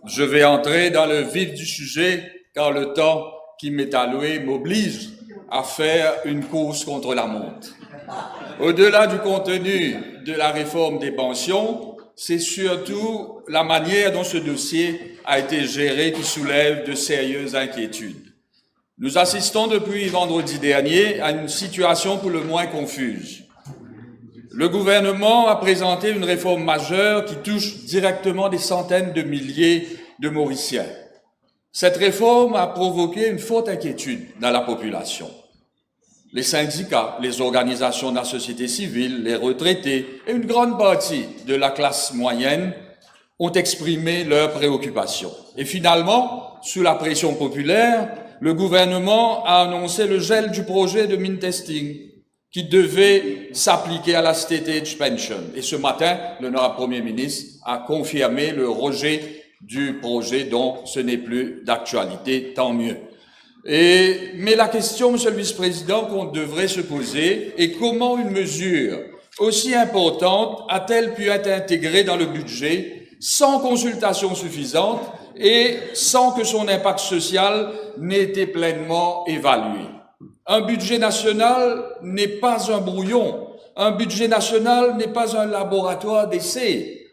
Je vais entrer dans le vif du sujet car le temps qui m'est alloué m'oblige à faire une course contre la montre. Au-delà du contenu de la réforme des pensions, c'est surtout la manière dont ce dossier a été géré qui soulève de sérieuses inquiétudes. Nous assistons depuis vendredi dernier à une situation pour le moins confuse. Le gouvernement a présenté une réforme majeure qui touche directement des centaines de milliers de Mauriciens. Cette réforme a provoqué une forte inquiétude dans la population. Les syndicats, les organisations de la société civile, les retraités et une grande partie de la classe moyenne ont exprimé leurs préoccupations. Et finalement, sous la pression populaire, le gouvernement a annoncé le gel du projet de mine testing qui devait s'appliquer à la State Pension. Et ce matin, l'honorable Premier ministre a confirmé le rejet du projet dont ce n'est plus d'actualité, tant mieux. Mais la question, Monsieur le Vice-président, qu'on devrait se poser est comment une mesure aussi importante a-t-elle pu être intégrée dans le budget sans consultation suffisante et sans que son impact social n'ait été pleinement évalué. Un budget national n'est pas un brouillon, un budget national n'est pas un laboratoire d'essai.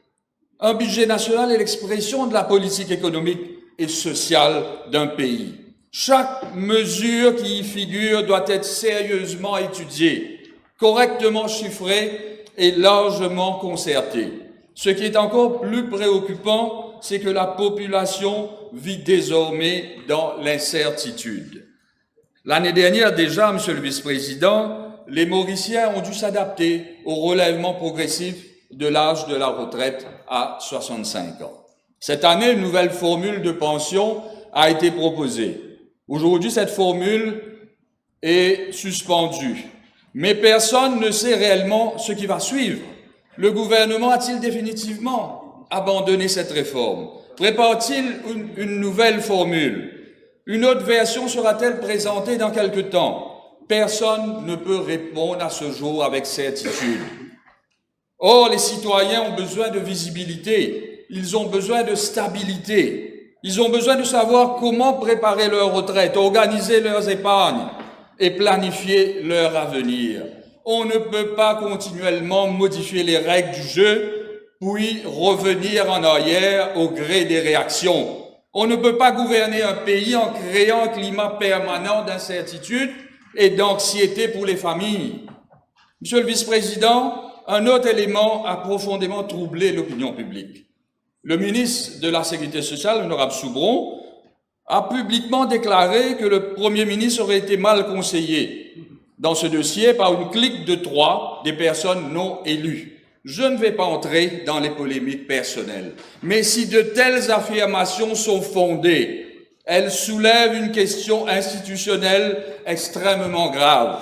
Un budget national est l'expression de la politique économique et sociale d'un pays. Chaque mesure qui y figure doit être sérieusement étudiée, correctement chiffrée et largement concertée. Ce qui est encore plus préoccupant, c'est que la population vit désormais dans l'incertitude. L'année dernière déjà, Monsieur le Vice-président, les Mauriciens ont dû s'adapter au relèvement progressif de l'âge de la retraite à 65 ans. Cette année, une nouvelle formule de pension a été proposée. Aujourd'hui, cette formule est suspendue, mais personne ne sait réellement ce qui va suivre. Le gouvernement a-t-il définitivement abandonné cette réforme? Prépare-t-il une nouvelle formule? Une autre version sera-t-elle présentée dans quelque temps? Personne ne peut répondre à ce jour avec certitude. Or, les citoyens ont besoin de visibilité, ils ont besoin de stabilité. Ils ont besoin de savoir comment préparer leur retraite, organiser leurs épargnes et planifier leur avenir. On ne peut pas continuellement modifier les règles du jeu, puis revenir en arrière au gré des réactions. On ne peut pas gouverner un pays en créant un climat permanent d'incertitude et d'anxiété pour les familles. Monsieur le Vice-président, un autre élément a profondément troublé l'opinion publique. Le ministre de la Sécurité sociale, l'honorable Soubron, a publiquement déclaré que le Premier ministre aurait été mal conseillé dans ce dossier par une clique de 3 des personnes non élues. Je ne vais pas entrer dans les polémiques personnelles, mais si de telles affirmations sont fondées, elles soulèvent une question institutionnelle extrêmement grave.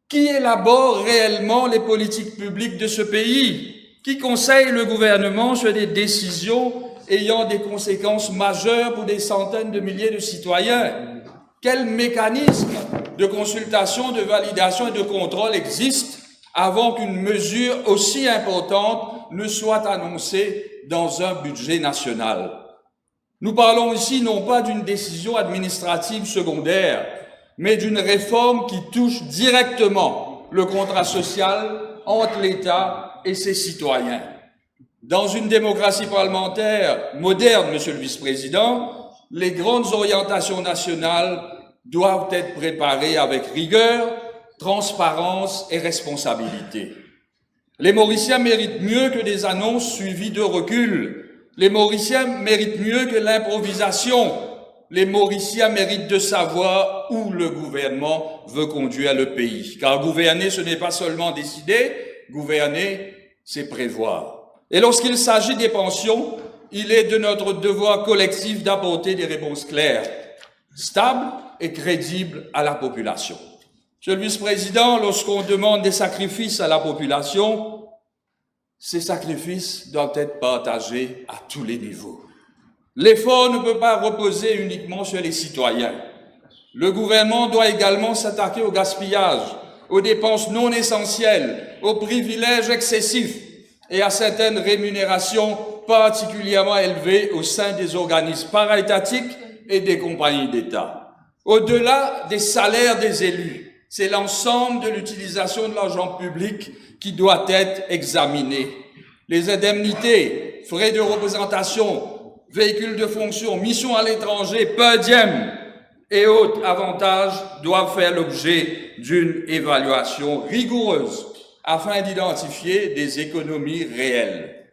Qui élabore réellement les politiques publiques de ce pays? Qui conseille le gouvernement sur des décisions ayant des conséquences majeures pour des centaines de milliers de citoyens? Quel mécanisme de consultation, de validation et de contrôle existe avant qu'une mesure aussi importante ne soit annoncée dans un budget national? Nous parlons ici non pas d'une décision administrative secondaire, mais d'une réforme qui touche directement le contrat social entre l'État et ses citoyens. Dans une démocratie parlementaire moderne, Monsieur le Vice-président, les grandes orientations nationales doivent être préparées avec rigueur, transparence et responsabilité. Les Mauriciens méritent mieux que des annonces suivies de recul. Les Mauriciens méritent mieux que l'improvisation. Les Mauriciens méritent de savoir où le gouvernement veut conduire le pays. Car gouverner, ce n'est pas seulement décider, gouverner, c'est prévoir. Et lorsqu'il s'agit des pensions, il est de notre devoir collectif d'apporter des réponses claires, stables et crédibles à la population. Monsieur le Vice-président, lorsqu'on demande des sacrifices à la population, ces sacrifices doivent être partagés à tous les niveaux. L'effort ne peut pas reposer uniquement sur les citoyens. Le gouvernement doit également s'attaquer au gaspillage, aux dépenses non essentielles, aux privilèges excessifs et à certaines rémunérations particulièrement élevés au sein des organismes paraétatiques et des compagnies d'État. Au-delà des salaires des élus, c'est l'ensemble de l'utilisation de l'argent public qui doit être examiné. Les indemnités, frais de représentation, véhicules de fonction, missions à l'étranger, per diem et autres avantages doivent faire l'objet d'une évaluation rigoureuse afin d'identifier des économies réelles.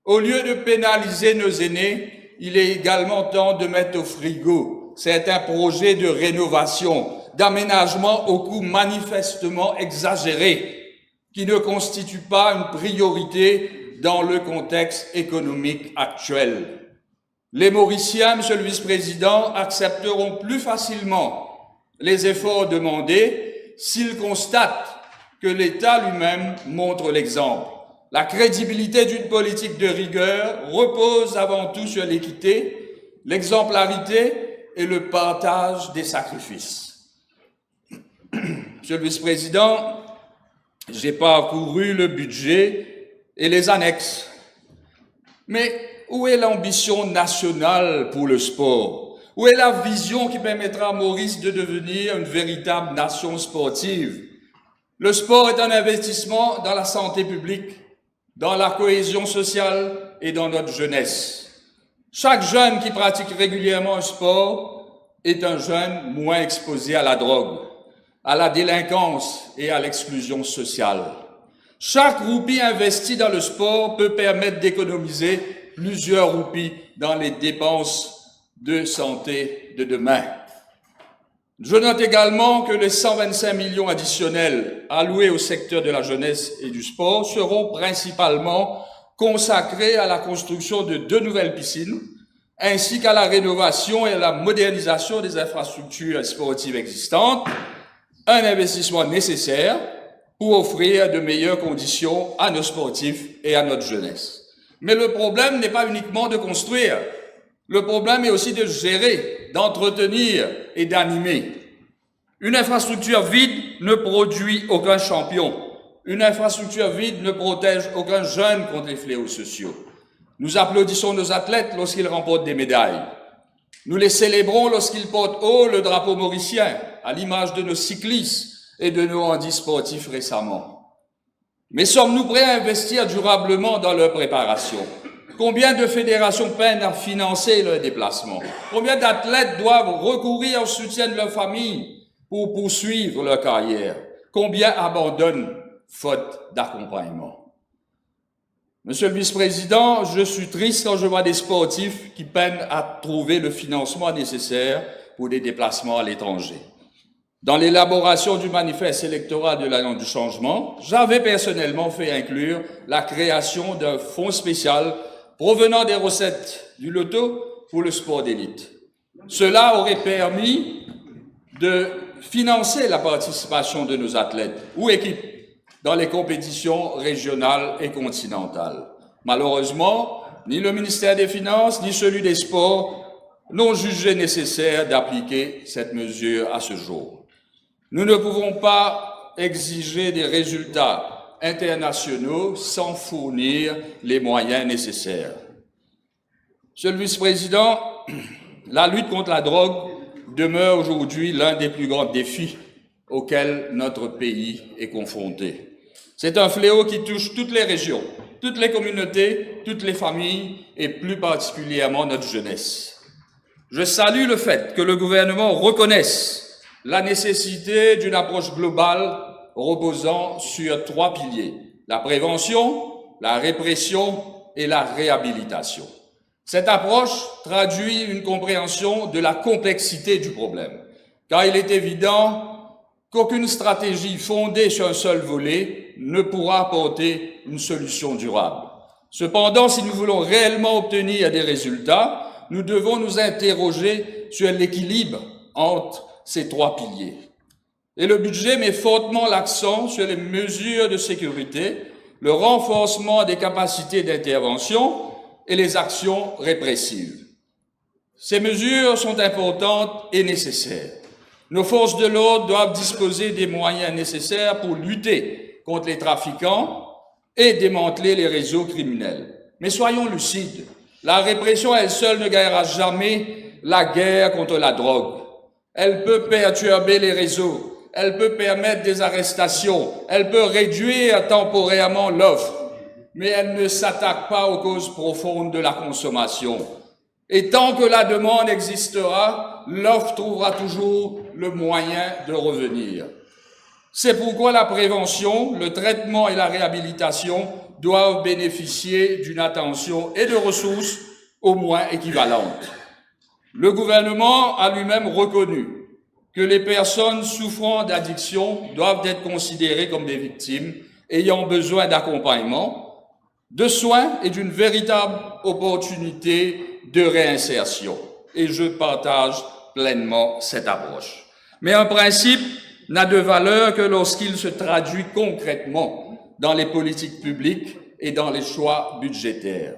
Au lieu de pénaliser nos aînés, il est également temps de mettre au frigo certains projets de rénovation, d'aménagement au coût manifestement exagéré, qui ne constituent pas une priorité dans le contexte économique actuel. Les Mauriciens, Monsieur le Vice-président, accepteront plus facilement les efforts demandés s'ils constatent que l'État lui-même montre l'exemple. La crédibilité d'une politique de rigueur repose avant tout sur l'équité, l'exemplarité et le partage des sacrifices. Monsieur le Vice-président, j'ai parcouru le budget et les annexes. Mais où est l'ambition nationale pour le sport? Où est la vision qui permettra à Maurice de devenir une véritable nation sportive? Le sport est un investissement dans la santé publique, dans la cohésion sociale et dans notre jeunesse. Chaque jeune qui pratique régulièrement un sport est un jeune moins exposé à la drogue, à la délinquance et à l'exclusion sociale. Chaque roupie investie dans le sport peut permettre d'économiser plusieurs roupies dans les dépenses de santé de demain. Je note également que les 125 millions additionnels alloués au secteur de la jeunesse et du sport seront principalement consacrés à la construction de 2 nouvelles piscines, ainsi qu'à la rénovation et à la modernisation des infrastructures sportives existantes, un investissement nécessaire pour offrir de meilleures conditions à nos sportifs et à notre jeunesse. Mais le problème n'est pas uniquement de construire, le problème est aussi de gérer, d'entretenir et d'animer. Une infrastructure vide ne produit aucun champion. Une infrastructure vide ne protège aucun jeune contre les fléaux sociaux. Nous applaudissons nos athlètes lorsqu'ils remportent des médailles. Nous les célébrons lorsqu'ils portent haut le drapeau mauricien, à l'image de nos cyclistes et de nos handisportifs récemment. Mais sommes-nous prêts à investir durablement dans leur préparation? Combien de fédérations peinent à financer leurs déplacements? Combien d'athlètes doivent recourir au soutien de leur famille pour poursuivre leur carrière? Combien abandonnent faute d'accompagnement? Monsieur le vice-président, je suis triste quand je vois des sportifs qui peinent à trouver le financement nécessaire pour des déplacements à l'étranger. Dans l'élaboration du manifeste électoral de l'Alliance du changement, j'avais personnellement fait inclure la création d'un fonds spécial provenant des recettes du loto pour le sport d'élite. Cela aurait permis de financer la participation de nos athlètes ou équipes dans les compétitions régionales et continentales. Malheureusement, ni le ministère des Finances ni celui des Sports n'ont jugé nécessaire d'appliquer cette mesure à ce jour. Nous ne pouvons pas exiger des résultats internationaux sans fournir les moyens nécessaires. Monsieur le vice-président, la lutte contre la drogue demeure aujourd'hui l'un des plus grands défis auxquels notre pays est confronté. C'est un fléau qui touche toutes les régions, toutes les communautés, toutes les familles et plus particulièrement notre jeunesse. Je salue le fait que le gouvernement reconnaisse la nécessité d'une approche globale reposant sur 3 piliers, la prévention, la répression et la réhabilitation. Cette approche traduit une compréhension de la complexité du problème, car il est évident qu'aucune stratégie fondée sur un seul volet ne pourra apporter une solution durable. Cependant, si nous voulons réellement obtenir des résultats, nous devons nous interroger sur l'équilibre entre ces 3 piliers. Et le budget met fortement l'accent sur les mesures de sécurité, le renforcement des capacités d'intervention et les actions répressives. Ces mesures sont importantes et nécessaires. Nos forces de l'ordre doivent disposer des moyens nécessaires pour lutter contre les trafiquants et démanteler les réseaux criminels. Mais soyons lucides, la répression elle seule ne gagnera jamais la guerre contre la drogue. Elle peut perturber les réseaux, elle peut permettre des arrestations, elle peut réduire temporairement l'offre, mais elle ne s'attaque pas aux causes profondes de la consommation. Et tant que la demande existera, l'offre trouvera toujours le moyen de revenir. C'est pourquoi la prévention, le traitement et la réhabilitation doivent bénéficier d'une attention et de ressources au moins équivalentes. Le gouvernement a lui-même reconnu que les personnes souffrant d'addiction doivent être considérées comme des victimes ayant besoin d'accompagnement, de soins et d'une véritable opportunité de réinsertion. Et je partage pleinement cette approche. Mais un principe n'a de valeur que lorsqu'il se traduit concrètement dans les politiques publiques et dans les choix budgétaires.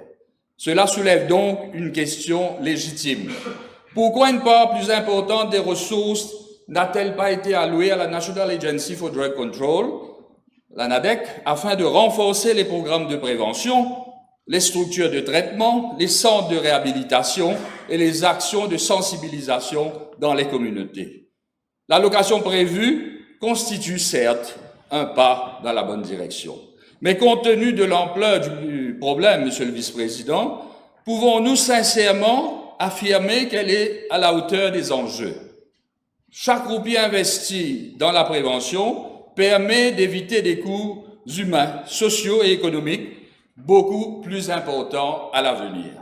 Cela soulève donc une question légitime. Pourquoi une part plus importante des ressources n'a-t-elle pas été allouée à la National Agency for Drug Control, la NADEC, afin de renforcer les programmes de prévention, les structures de traitement, les centres de réhabilitation et les actions de sensibilisation dans les communautés? L'allocation prévue constitue certes un pas dans la bonne direction. Mais compte tenu de l'ampleur du problème, Monsieur le Vice-président, pouvons-nous sincèrement affirmer qu'elle est à la hauteur des enjeux? Chaque roupie investi dans la prévention permet d'éviter des coûts humains, sociaux et économiques beaucoup plus importants à l'avenir.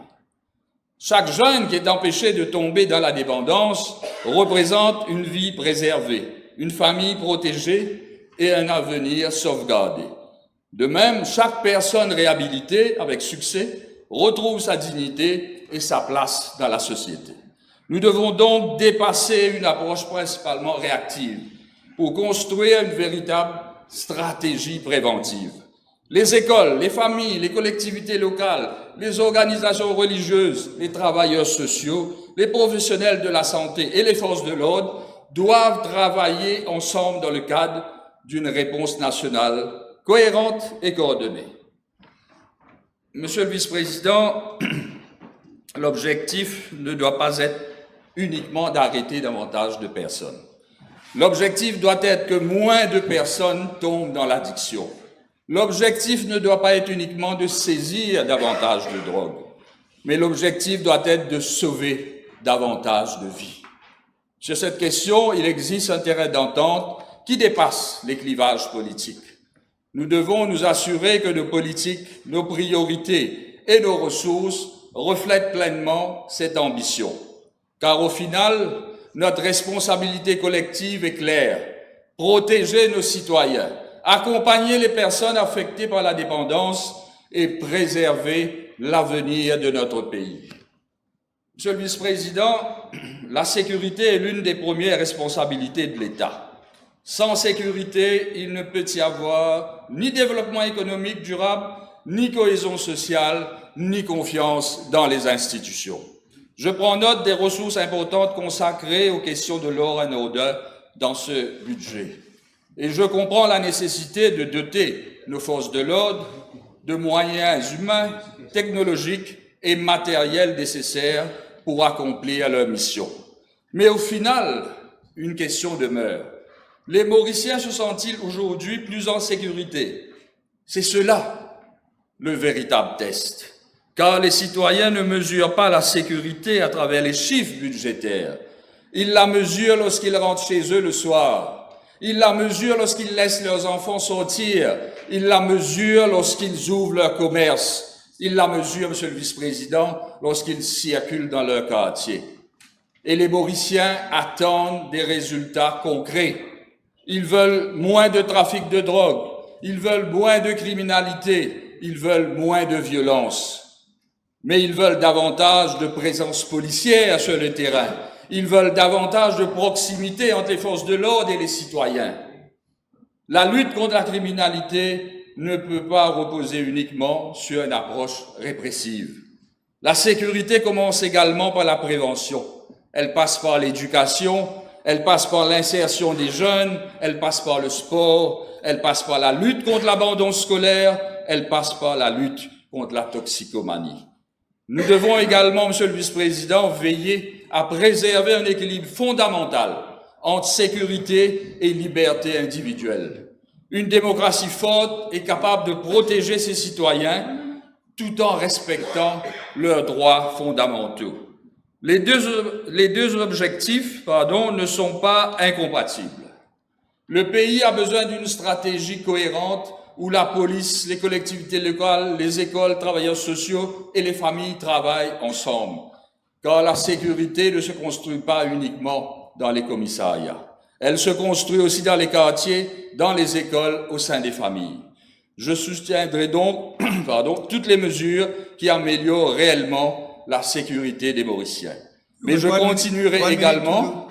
Chaque jeune qui est empêché de tomber dans la dépendance représente une vie préservée, une famille protégée et un avenir sauvegardé. De même, chaque personne réhabilitée avec succès retrouve sa dignité et sa place dans la société. Nous devons donc dépasser une approche principalement réactive pour construire une véritable stratégie préventive. Les écoles, les familles, les collectivités locales, les organisations religieuses, les travailleurs sociaux, les professionnels de la santé et les forces de l'ordre doivent travailler ensemble dans le cadre d'une réponse nationale cohérente et coordonnée. Monsieur le Vice-président, l'objectif ne doit pas être uniquement d'arrêter davantage de personnes. L'objectif doit être que moins de personnes tombent dans l'addiction. L'objectif ne doit pas être uniquement de saisir davantage de drogue, mais l'objectif doit être de sauver davantage de vies. Sur cette question, il existe un terrain d'entente qui dépasse les clivages politiques. Nous devons nous assurer que nos politiques, nos priorités et nos ressources reflètent pleinement cette ambition. Car au final, notre responsabilité collective est claire: protéger nos citoyens, accompagner les personnes affectées par la dépendance et préserver l'avenir de notre pays. Monsieur le Vice-président, la sécurité est l'une des premières responsabilités de l'État. Sans sécurité, il ne peut y avoir ni développement économique durable, ni cohésion sociale, ni confiance dans les institutions. Je prends note des ressources importantes consacrées aux questions de law and order dans ce budget. Et je comprends la nécessité de doter nos forces de l'ordre de moyens humains, technologiques et matériels nécessaires pour accomplir leur mission. Mais au final, une question demeure. Les Mauriciens se sentent-ils aujourd'hui plus en sécurité? C'est cela le véritable test. Car les citoyens ne mesurent pas la sécurité à travers les chiffres budgétaires. Ils la mesurent lorsqu'ils rentrent chez eux le soir. Ils la mesurent lorsqu'ils laissent leurs enfants sortir. Ils la mesurent lorsqu'ils ouvrent leur commerce. Ils la mesurent, Monsieur le Vice-président, lorsqu'ils circulent dans leur quartier. Et les Mauriciens attendent des résultats concrets. Ils veulent moins de trafic de drogue. Ils veulent moins de criminalité. Ils veulent moins de violence. Mais ils veulent davantage de présence policière sur le terrain. Ils veulent davantage de proximité entre les forces de l'ordre et les citoyens. La lutte contre la criminalité ne peut pas reposer uniquement sur une approche répressive. La sécurité commence également par la prévention. Elle passe par l'éducation, elle passe par l'insertion des jeunes, elle passe par le sport, elle passe par la lutte contre l'abandon scolaire, elle passe par la lutte contre la toxicomanie. Nous devons également, Monsieur le Vice-président, veiller à préserver un équilibre fondamental entre sécurité et liberté individuelle. Une démocratie forte est capable de protéger ses citoyens tout en respectant leurs droits fondamentaux. Les deux objectifs, ne sont pas incompatibles. Le pays a besoin d'une stratégie cohérente où la police, les collectivités locales, les écoles, travailleurs sociaux et les familles travaillent ensemble. Car la sécurité ne se construit pas uniquement dans les commissariats. Elle se construit aussi dans les quartiers, dans les écoles, au sein des familles. Je soutiendrai donc toutes les mesures qui améliorent réellement la sécurité des Mauriciens. Mais je continuerai également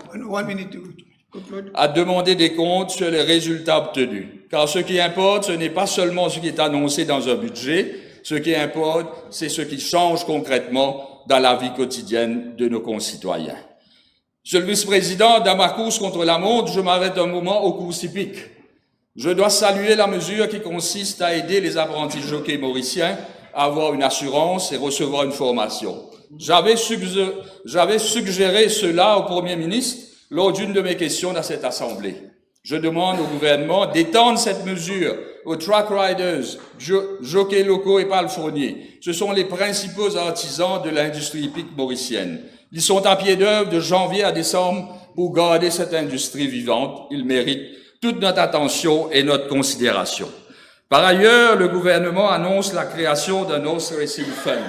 à demander des comptes sur les résultats obtenus. Car ce qui importe, ce n'est pas seulement ce qui est annoncé dans un budget, ce qui importe, c'est ce qui change concrètement dans la vie quotidienne de nos concitoyens. Monsieur le vice-président, dans ma course contre la montre, je m'arrête un moment aux courses hippiques. Je dois saluer la mesure qui consiste à aider les apprentis jockeys mauriciens à avoir une assurance et recevoir une formation. J'avais suggéré cela au Premier ministre lors d'une de mes questions dans cette Assemblée. Je demande au gouvernement d'étendre cette mesure aux track riders, jockeys locaux et palefreniers. Ce sont les principaux artisans de l'industrie hippique mauricienne. Ils sont à pied d'œuvre de janvier à décembre pour garder cette industrie vivante. Ils méritent toute notre attention et notre considération. Par ailleurs, le gouvernement annonce la création d'un horse racing fund.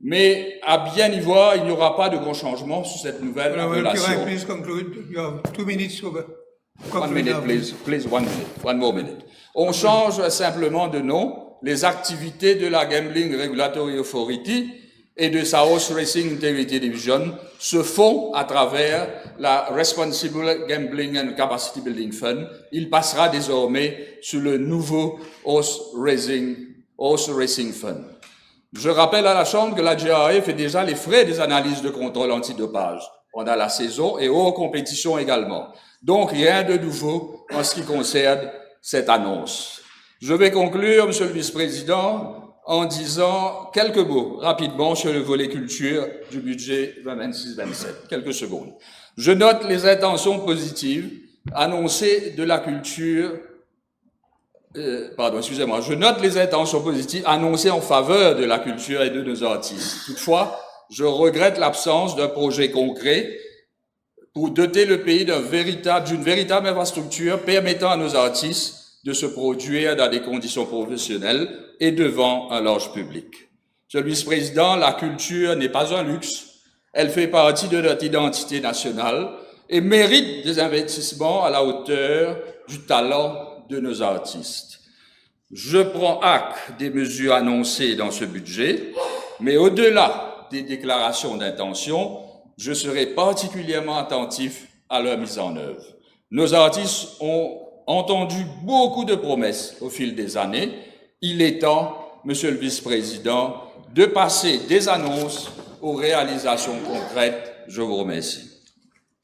Mais à bien y voir, il n'y aura pas de grands changements sur cette nouvelle relation. One more minute. On change simplement de nom. Les activités de la Gambling Regulatory Authority et de sa Horse Racing Integrity Division se font à travers la Responsible Gambling and Capacity Building Fund. Il passera désormais sur le nouveau Horse Racing Fund. Je rappelle à la Chambre que la GRA fait déjà les frais des analyses de contrôle antidopage pendant la saison et hors compétition également. Donc, rien de nouveau en ce qui concerne cette annonce. Je vais conclure, Monsieur le Vice-président, en disant quelques mots rapidement sur le volet culture du budget 2026-27. Quelques secondes. Je note les intentions positives annoncées de la culture. Je note les intentions positives annoncées en faveur de la culture et de nos artistes. Toutefois, je regrette l'absence d'un projet concret pour doter le pays d'une véritable infrastructure permettant à nos artistes de se produire dans des conditions professionnelles et devant un large public. Monsieur le vice-président, la culture n'est pas un luxe, elle fait partie de notre identité nationale et mérite des investissements à la hauteur du talent de nos artistes. Je prends acte des mesures annoncées dans ce budget, mais au-delà des déclarations d'intention, je serai particulièrement attentif à leur mise en œuvre. Nos artistes ont entendu beaucoup de promesses au fil des années. Il est temps, Monsieur le Vice-président, de passer des annonces aux réalisations concrètes. Je vous remercie.